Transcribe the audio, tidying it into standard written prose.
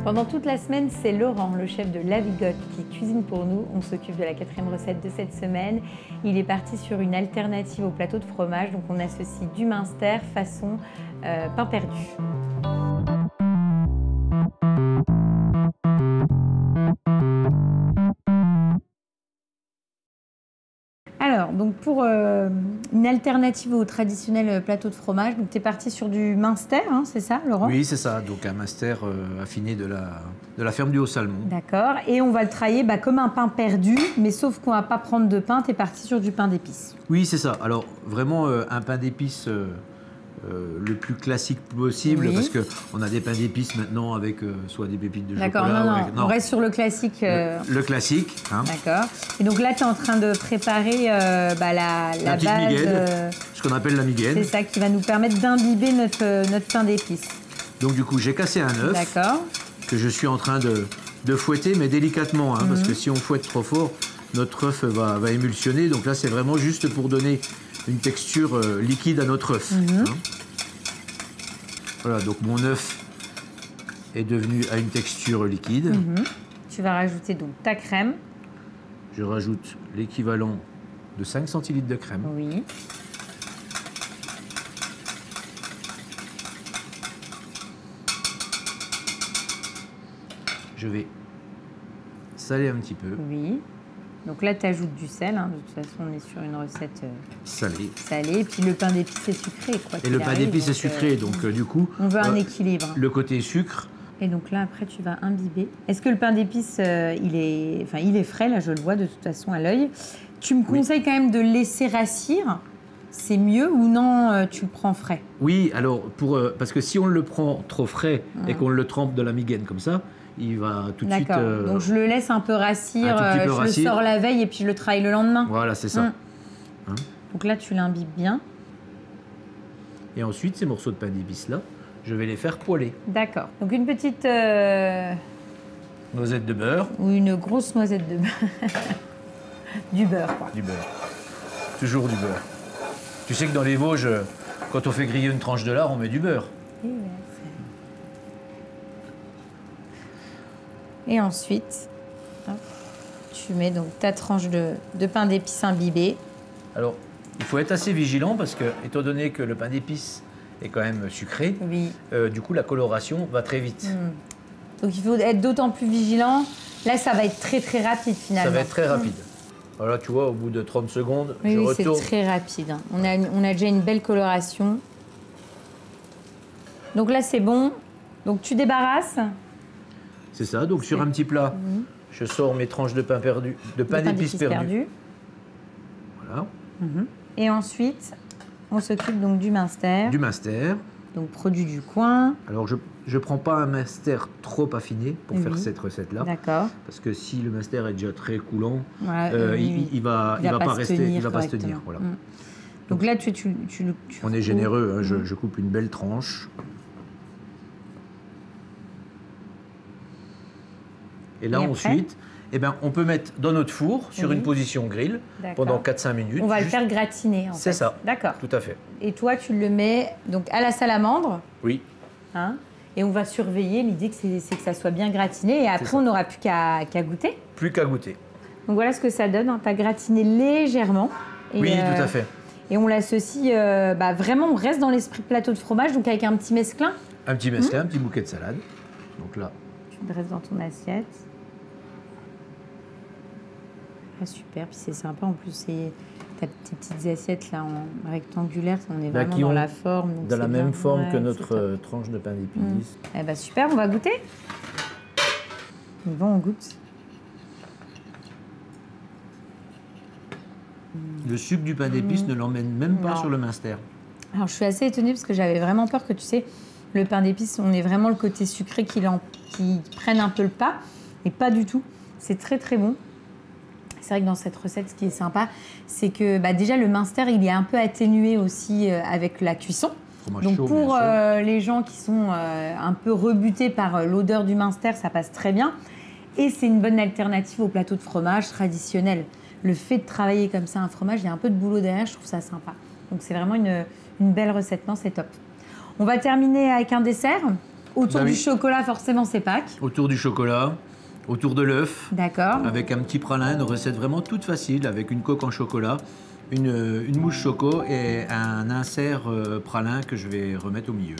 Pendant toute la semaine, c'est Laurent, le chef de La Vigotte, qui cuisine pour nous. On s'occupe de la 4e recette de cette semaine. Il est parti sur une alternative au plateau de fromage. Donc on associe du Münster façon pain perdu. Alors, donc pour une alternative au traditionnel plateau de fromage, tu es parti sur du Münster, hein, c'est ça, Laurent? Oui, c'est ça. Donc un Münster affiné de la ferme du Haut-Salmon. D'accord. Et on va le travailler comme un pain perdu, mais sauf qu'on ne va pas prendre de pain, tu es parti sur du pain d'épices. Oui, c'est ça. Alors, vraiment un pain d'épices le plus classique possible, oui. Parce qu'on a des pains d'épices maintenant avec soit des pépites de chocolat... D'accord, non, on reste sur le classique. Le classique. Hein. D'accord. Et donc là, tu es en train de préparer la base... Migaine, ce qu'on appelle la migaine. C'est ça qui va nous permettre d'imbiber notre pain d'épices. Donc du coup, j'ai cassé un œuf. D'accord. Que je suis en train de fouetter, mais délicatement, hein, parce que si on fouette trop fort, notre œuf va émulsionner. Donc là, c'est vraiment juste pour donner une texture liquide à notre œuf. Hein. Voilà, donc mon œuf est devenu à une texture liquide. Tu vas rajouter donc ta crème. Je rajoute l'équivalent de 5 centilitres de crème. Oui. Je vais saler un petit peu. Oui. Donc là, tu ajoutes du sel. Hein. De toute façon, on est sur une recette salée. Et puis le pain d'épices est sucré. Et le pain d'épices est sucré. Donc du coup, on veut un équilibre. Le côté sucre. Et donc là, après, tu vas imbiber. Est-ce que le pain d'épices, il est frais? Là, je le vois de toute façon à l'œil. Tu me conseilles quand même de le laisser rassir? C'est mieux ou non, tu le prends frais? Oui, alors, parce que si on le prend trop frais et qu'on le trempe de la migaine comme ça, il va tout de suite... D'accord, donc je le laisse un peu rassir, le sors la veille et puis je le travaille le lendemain. Voilà, c'est ça. Hein? Donc là, tu l'imbibes bien. Et ensuite, ces morceaux de pain d'épices-là, je vais les faire poêler. D'accord, donc une petite... noisette de beurre. Ou une grosse noisette de beurre. Du beurre, quoi. Du beurre. Toujours du beurre. Tu sais que dans les Vosges, quand on fait griller une tranche de lard, on met du beurre. Et ensuite, hop, tu mets donc ta tranche de pain d'épices imbibé. Alors, il faut être assez vigilant parce que, étant donné que le pain d'épices est quand même sucré, oui. Du coup, la coloration va très vite. Donc, il faut être d'autant plus vigilant. Là, ça va être très, très rapide, finalement. Ça va être très rapide. Voilà, tu vois, au bout de 30 secondes, oui, je retourne. C'est très rapide. Hein. On a déjà une belle coloration. Donc là, c'est bon. Donc, tu débarrasses. C'est ça. Donc, sur un petit plat, je sors mes tranches de pain d'épices perdu. Voilà. Et ensuite, on s'occupe donc du Münster. Du Münster. Donc, produit du coin. Alors, je ne prends pas un Münster trop affiné pour faire cette recette-là. D'accord. Parce que si le Münster est déjà très coulant, il va pas rester, il va pas se tenir. Voilà. Donc là, on est généreux. Hein, je coupe une belle tranche. Et là, ensuite, on peut mettre dans notre four, sur une position grill, pendant 4-5 minutes. On va le faire gratiner, en fait. C'est ça. D'accord. Tout à fait. Et toi, tu le mets donc à la salamandre. Oui. Hein, et on va surveiller. L'idée, c'est que ça soit bien gratiné. Et après, on n'aura plus qu'à goûter. Plus qu'à goûter. Donc voilà ce que ça donne. Hein. Tu as gratiné légèrement. Et, oui, tout à fait. Et on l'associe, vraiment, on reste dans l'esprit plateau de fromage, donc avec un petit mesclin. Un petit mesclin, un petit bouquet de salade. Donc là. Tu le dresses dans ton assiette. Ah, super, puis c'est sympa en plus, c'est tes petites assiettes là en rectangulaire, on est vraiment dans la forme. Dans la même forme que notre tranche de pain d'épices. Eh ben super, on va goûter. Bon, on goûte. Le sucre du pain d'épices ne l'emmène même pas sur le Münster. Alors je suis assez étonnée parce que j'avais vraiment peur que, tu sais, le pain d'épices, on ait vraiment le côté sucré qui prenne un peu le pas, et pas du tout. C'est très très bon. C'est vrai que dans cette recette, ce qui est sympa, c'est que déjà le Münster, il est un peu atténué aussi avec la cuisson. Donc chaud, pour les gens qui sont un peu rebutés par l'odeur du Münster, ça passe très bien. Et c'est une bonne alternative au plateau de fromage traditionnel. Le fait de travailler comme ça un fromage, il y a un peu de boulot derrière, je trouve ça sympa. Donc c'est vraiment une belle recette, non, c'est top. On va terminer avec un dessert. Autour Bah du oui. chocolat, forcément, c'est Pâques. Autour du chocolat, autour de l'œuf, D'accord. avec un petit pralin, une recette vraiment toute facile, avec une coque en chocolat, une mousse choco et un insert pralin que je vais remettre au milieu.